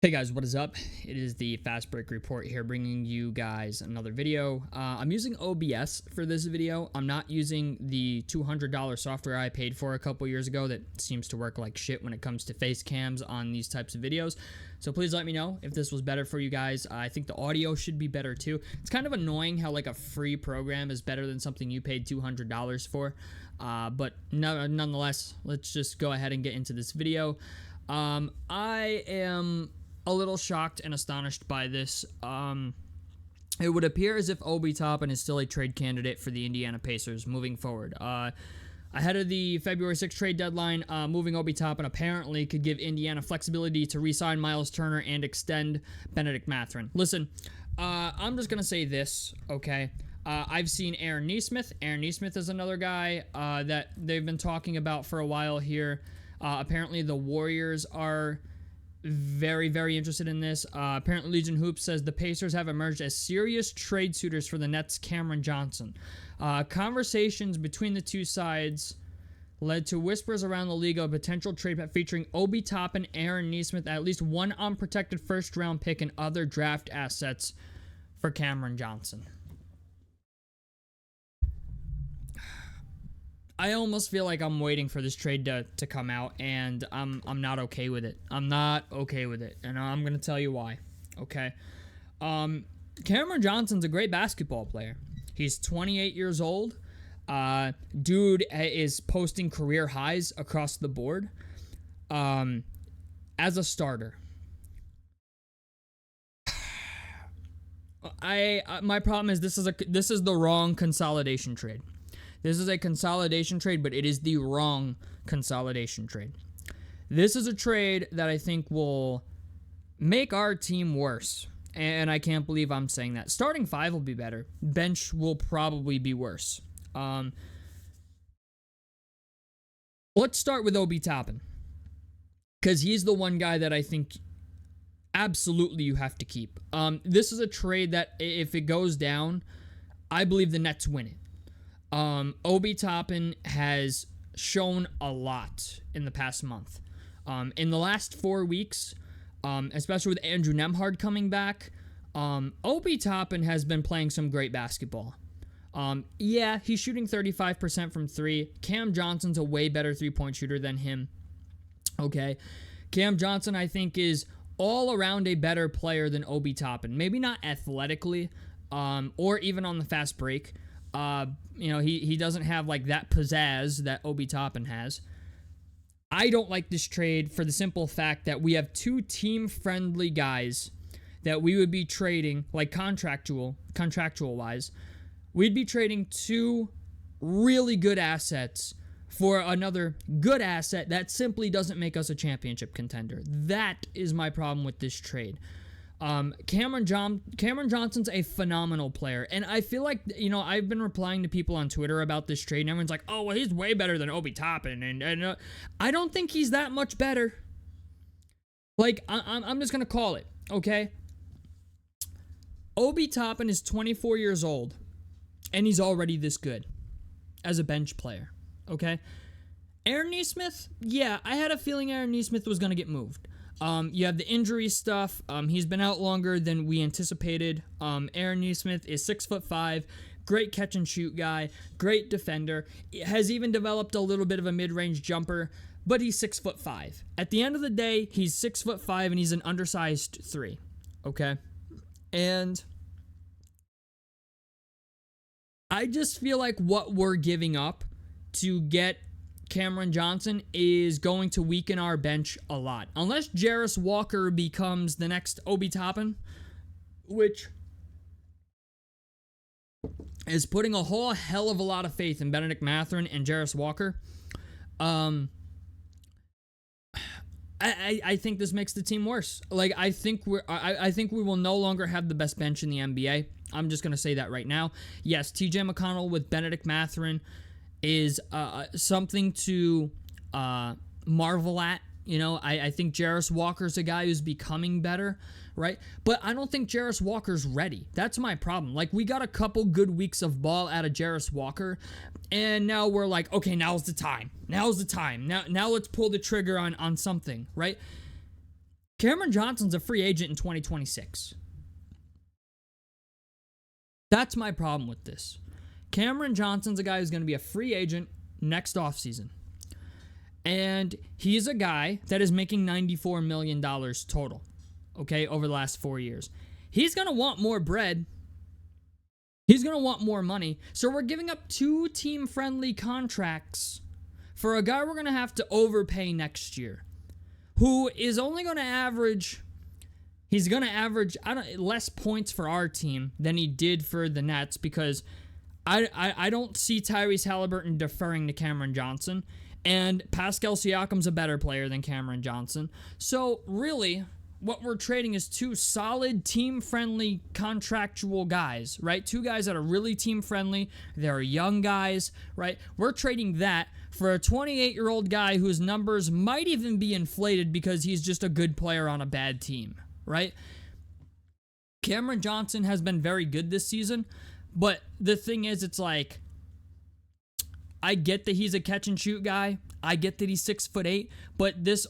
Hey guys, what is up? It is the Fast Break Report here, bringing you guys another video. I'm using OBS for this video. I'm not using the $200 software I paid for a couple years ago that seems to work like shit when it comes to face cams on these types of videos. So please let me know if this was better for you guys. I think the audio should be better too. It's kind of annoying how like a free program is better than something you paid $200 for. But nonetheless, let's just go ahead and get into this video. I am a little shocked and astonished by this. It would appear as if Obi Toppin is still a trade candidate for the Indiana Pacers moving forward. Ahead of the February 6th trade deadline, moving Obi Toppin apparently could give Indiana flexibility to re-sign Miles Turner and extend Benedict Mathurin. Listen, I'm just going to say this, okay? I've seen Aaron Nesmith. Aaron Nesmith is another guy that they've been talking about for a while here. Apparently the Warriors are very, very interested in this. Apparently Legion Hoops says the Pacers have emerged as serious trade suitors for the Nets' Cameron Johnson. Conversations between the two sides led to whispers around the league of a potential trade featuring Obi Toppin, Aaron Nesmith, at least one unprotected first-round pick and other draft assets for Cameron Johnson. I almost feel like I'm waiting for this trade to come out, and I'm not okay with it. I'm not okay with it, and I'm going to tell you why, okay? Cameron Johnson's a great basketball player. He's 28 years old. Dude is posting career highs across the board as a starter. My problem is this is the wrong consolidation trade. This is a consolidation trade, but it is the wrong consolidation trade. This is a trade that I think will make our team worse. And I can't believe I'm saying that. Starting five will be better. Bench will probably be worse. Let's start with Obi Toppin, because he's the one guy that I think absolutely you have to keep. This is a trade that if it goes down, I believe the Nets win it. Obi Toppin has shown a lot in the past month. In the last 4 weeks, especially with Andrew Nembhard coming back, Obi Toppin has been playing some great basketball. Yeah, he's shooting 35% from three. Cam Johnson's a way better three-point shooter than him. Okay. Cam Johnson, I think, is all around a better player than Obi Toppin. Maybe not athletically, or even on the fast break. He doesn't have like that pizzazz that Obi Toppin has. I don't like this trade for the simple fact that we have two team-friendly guys that we would be trading, like contractual wise. We'd be trading two really good assets for another good asset that simply doesn't make us a championship contender. That is my problem with this trade. Cameron Johnson's a phenomenal player, and I feel like, I've been replying to people on Twitter about this trade, and everyone's like, oh, well, he's way better than Obi Toppin, and I don't think he's that much better. Like, I'm just gonna call it, okay? Obi Toppin is 24 years old, and he's already this good as a bench player, okay? Aaron Nesmith, yeah, I had a feeling Aaron Nesmith was gonna get moved. You have the injury stuff. He's been out longer than we anticipated. Aaron Nesmith is 6'5", great catch and shoot guy, great defender. Has even developed a little bit of a mid-range jumper, but he's 6'5". At the end of the day, he's 6'5", and he's an undersized 3. Okay, and I just feel like what we're giving up to get Cameron Johnson is going to weaken our bench a lot. Unless Jarris Walker becomes the next Obi Toppin, which is putting a whole hell of a lot of faith in Benedict Mathurin and Jarris Walker. I think this makes the team worse. Like, I think we will no longer have the best bench in the NBA. I'm just gonna say that right now. Yes, TJ McConnell with Benedict Mathurin is something to marvel at. I think Jarris Walker's a guy who's becoming better, right? But I don't think Jarris Walker's ready. That's my problem. Like, we got a couple good weeks of ball out of Jarris Walker, and now we're like, okay, now's the time. Now let's pull the trigger on something, right? Cameron Johnson's a free agent in 2026. That's my problem with this. Cameron Johnson's a guy who's going to be a free agent next offseason. And he's a guy that is making $94 million total, okay, over the last 4 years. He's going to want more bread. He's going to want more money. So we're giving up 2 team-friendly contracts for a guy we're going to have to overpay next year, who is only going to average, he's going to average less points for our team than he did for the Nets, because I don't see Tyrese Halliburton deferring to Cameron Johnson, and Pascal Siakam's a better player than Cameron Johnson. So really, what we're trading is 2 solid team-friendly contractual guys, right? 2 guys that are really team-friendly. They're young guys, right? We're trading that for a 28-year-old guy whose numbers might even be inflated because he's just a good player on a bad team, right? Cameron Johnson has been very good this season, but the thing is, it's like, I get that he's a catch-and-shoot guy. I get that he's 6'8", but this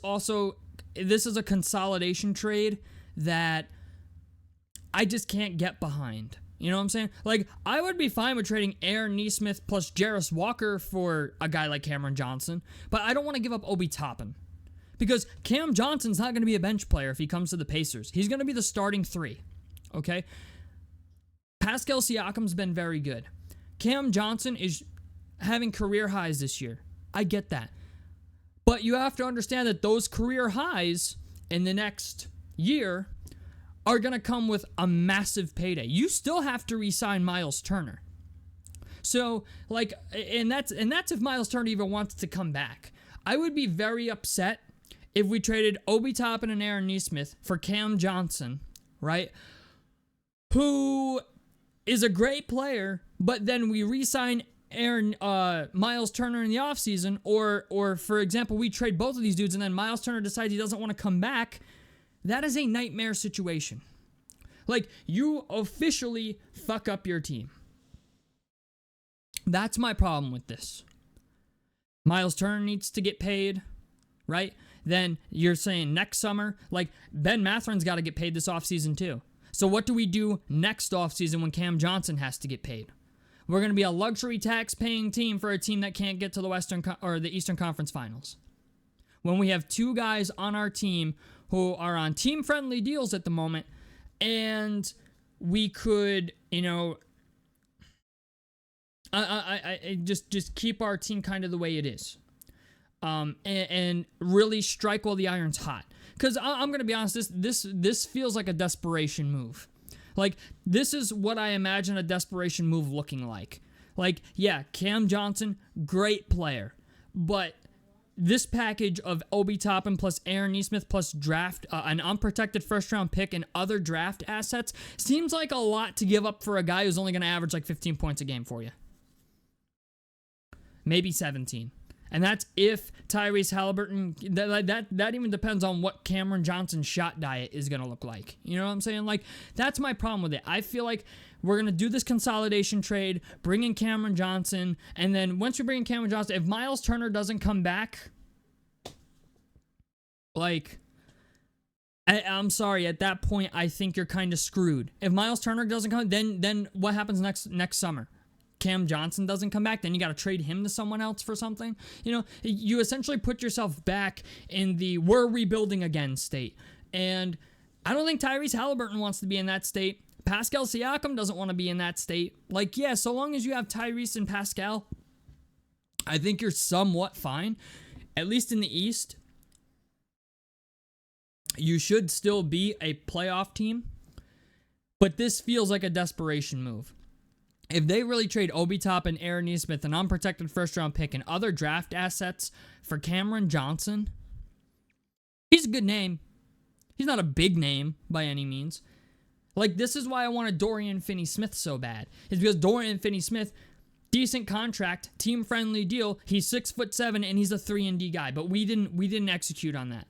is a consolidation trade that I just can't get behind. You know what I'm saying? Like, I would be fine with trading Aaron Nesmith plus Jarris Walker for a guy like Cameron Johnson, but I don't want to give up Obi Toppin, because Cam Johnson's not going to be a bench player if he comes to the Pacers. He's going to be the starting 3, okay? Pascal Siakam's been very good. Cam Johnson is having career highs this year. I get that. But you have to understand that those career highs in the next year are going to come with a massive payday. You still have to re-sign Miles Turner. So, like, and that's if Miles Turner even wants to come back. I would be very upset if we traded Obi Toppin and Aaron Nesmith for Cam Johnson, right? Who is a great player, but then we re-sign Miles Turner in the offseason, or for example, we trade both of these dudes and then Miles Turner decides he doesn't want to come back. That is a nightmare situation. Like, you officially fuck up your team. That's my problem with this. Miles Turner needs to get paid, right? Then you're saying next summer, like, Ben Matherin's got to get paid this offseason too. So what do we do next offseason when Cam Johnson has to get paid? We're going to be a luxury tax-paying team for a team that can't get to the the Eastern Conference Finals. When we have 2 guys on our team who are on team-friendly deals at the moment, and we could, I just keep our team kind of the way it is, and really strike while the iron's hot. Because I'm going to be honest, this feels like a desperation move. Like, this is what I imagine a desperation move looking like. Like, yeah, Cam Johnson, great player. But this package of Obi Toppin plus Aaron Nesmith plus draft, an unprotected first-round pick and other draft assets seems like a lot to give up for a guy who's only going to average like 15 points a game for you. Maybe 17. And that's if Tyrese Halliburton, that even depends on what Cameron Johnson's shot diet is going to look like. You know what I'm saying? Like, that's my problem with it. I feel like we're going to do this consolidation trade, bring in Cameron Johnson, and then once we bring in Cameron Johnson, if Miles Turner doesn't come back, like, I'm sorry, at that point, I think you're kind of screwed. If Miles Turner doesn't come, then what happens next summer? Cam Johnson doesn't come back, then you got to trade him to someone else for something. You essentially put yourself back in the we're rebuilding again state. And I don't think Tyrese Halliburton wants to be in that state. Pascal Siakam doesn't want to be in that state. Like, yeah, so long as you have Tyrese and Pascal, I think you're somewhat fine. At least in the East, you should still be a playoff team. But this feels like a desperation move. If they really trade Obi Toppin, Aaron Nesmith, an unprotected first-round pick, and other draft assets for Cameron Johnson, he's a good name. He's not a big name by any means. Like, this is why I wanted Dorian Finney-Smith so bad. It's because Dorian Finney-Smith, decent contract, team-friendly deal. He's 6'7", and he's a 3-and-D guy. But we didn't execute on that.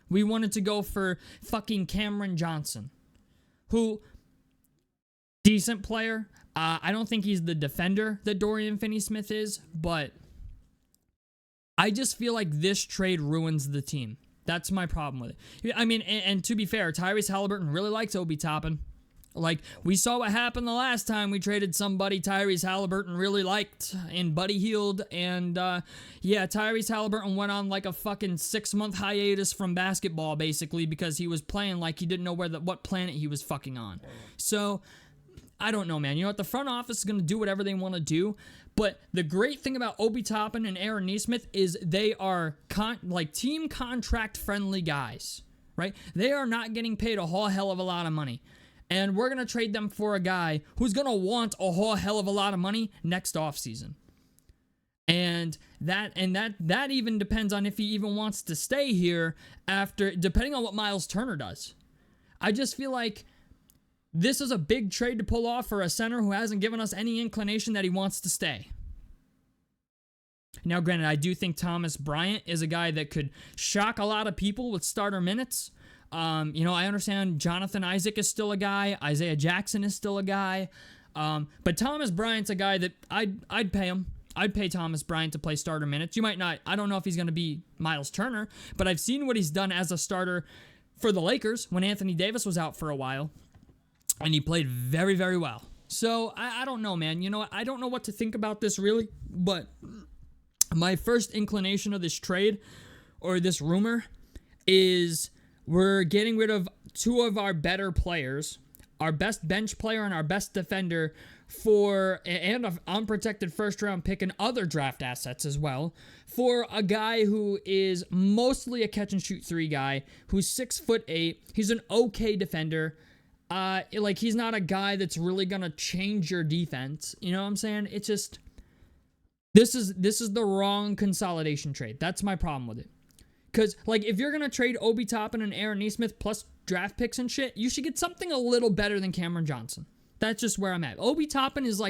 We wanted to go for fucking Cameron Johnson, who, decent player. I don't think he's the defender that Dorian Finney-Smith is, but I just feel like this trade ruins the team. That's my problem with it. I mean, and to be fair, Tyrese Halliburton really likes Obi Toppin. Like, we saw what happened the last time we traded somebody Tyrese Halliburton really liked in Buddy Hield. And, yeah, Tyrese Halliburton went on like a fucking 6-month hiatus from basketball, basically, because he was playing like he didn't know what planet he was fucking on. So, I don't know, man. You know what? The front office is going to do whatever they want to do. But the great thing about Obi Toppin and Aaron Nesmith is they are, team contract-friendly guys, right? They are not getting paid a whole hell of a lot of money. And we're going to trade them for a guy who's going to want a whole hell of a lot of money next offseason. And that even depends on if he even wants to stay here depending on what Miles Turner does. I just feel like this is a big trade to pull off for a center who hasn't given us any inclination that he wants to stay. Now, granted, I do think Thomas Bryant is a guy that could shock a lot of people with starter minutes. I understand Jonathan Isaac is still a guy. Isaiah Jackson is still a guy. But Thomas Bryant's a guy that I'd pay him. I'd pay Thomas Bryant to play starter minutes. You might not. I don't know if he's going to be Miles Turner, but I've seen what he's done as a starter for the Lakers when Anthony Davis was out for a while, and he played very, very well. So, I don't know, man. You know what? I don't know what to think about this, really, but my first inclination of this trade, or this rumor, is we're getting rid of two of our better players, our best bench player and our best defender, and an unprotected first-round pick and other draft assets as well, for a guy who is mostly a catch-and-shoot 3 guy, who's 6'8". He's an okay defender. He's not a guy that's really going to change your defense. You know what I'm saying? It's just, this is the wrong consolidation trade. That's my problem with it. Because, if you're going to trade Obi Toppin and Aaron Nesmith plus draft picks and shit, you should get something a little better than Cameron Johnson. That's just where I'm at. Obi Toppin is,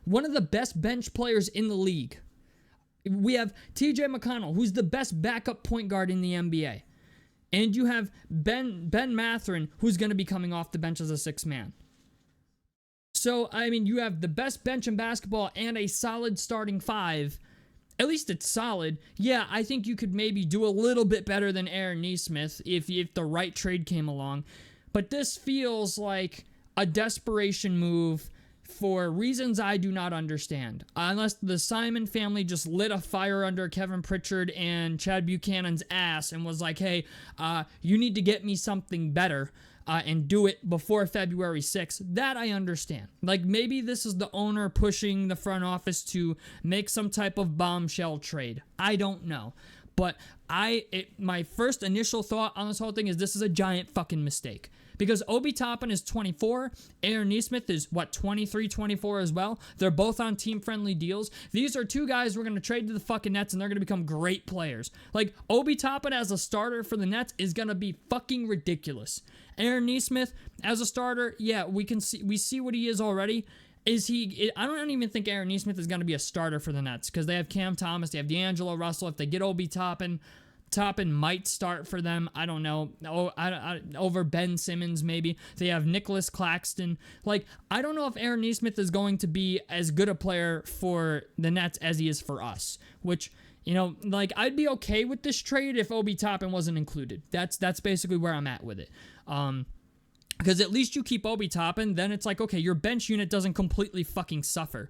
one of the best bench players in the league. We have TJ McConnell, who's the best backup point guard in the NBA. And you have Ben Mathurin, who's going to be coming off the bench as a 6th man. So, you have the best bench in basketball and a solid starting 5. At least it's solid. Yeah, I think you could maybe do a little bit better than Aaron Nesmith if the right trade came along. But this feels like a desperation move for reasons I do not understand. Unless the Simon family just lit a fire under Kevin Pritchard and Chad Buchanan's ass and was like, hey, you need to get me something better. And do it before February 6th, that I understand. Maybe this is the owner pushing the front office to make some type of bombshell trade. I don't know. But my first initial thought on this whole thing is this is a giant fucking mistake. Because Obi Toppin is 24, Aaron Nesmith is, 23, 24 as well. They're both on team-friendly deals. These are 2 guys we're going to trade to the fucking Nets, and they're going to become great players. Obi Toppin as a starter for the Nets is going to be fucking ridiculous. Aaron Nesmith as a starter, yeah, we see what he is already. I don't even think Aaron Nesmith is going to be a starter for the Nets, because they have Cam Thomas, they have D'Angelo Russell. If they get Obi Toppin might start for them. I don't know. Over Ben Simmons, maybe. They have Nicholas Claxton. I don't know if Aaron Nesmith is going to be as good a player for the Nets as he is for us. Which, I'd be okay with this trade if Obi Toppin wasn't included. That's basically where I'm at with it. Because at least you keep Obi Toppin, then it's okay, your bench unit doesn't completely fucking suffer.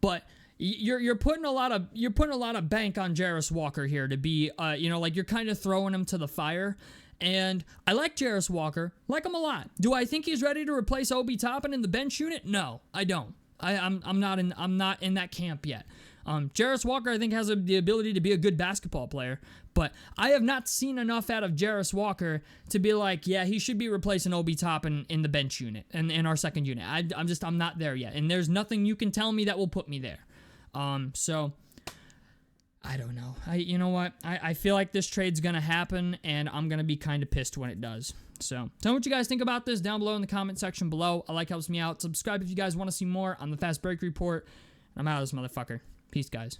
But you're putting a lot of bank on Jarris Walker here to be, you're kind of throwing him to the fire. And I like Jarris Walker, like him a lot. Do I think he's ready to replace Obi Toppin in the bench unit? No, I don't. I'm not in that camp yet. Jarris Walker, I think, has the ability to be a good basketball player, but I have not seen enough out of Jarris Walker to be yeah, he should be replacing Obi Toppin in the bench unit and in our second unit. I'm not there yet, and there's nothing you can tell me that will put me there. So I don't know. You know what? I feel like this trade's gonna happen, and I'm gonna be kind of pissed when it does. So tell me what you guys think about this down below in the comment section below. A like helps me out. Subscribe if you guys want to see more on the Fast Break Report. I'm out of this motherfucker. Peace, guys.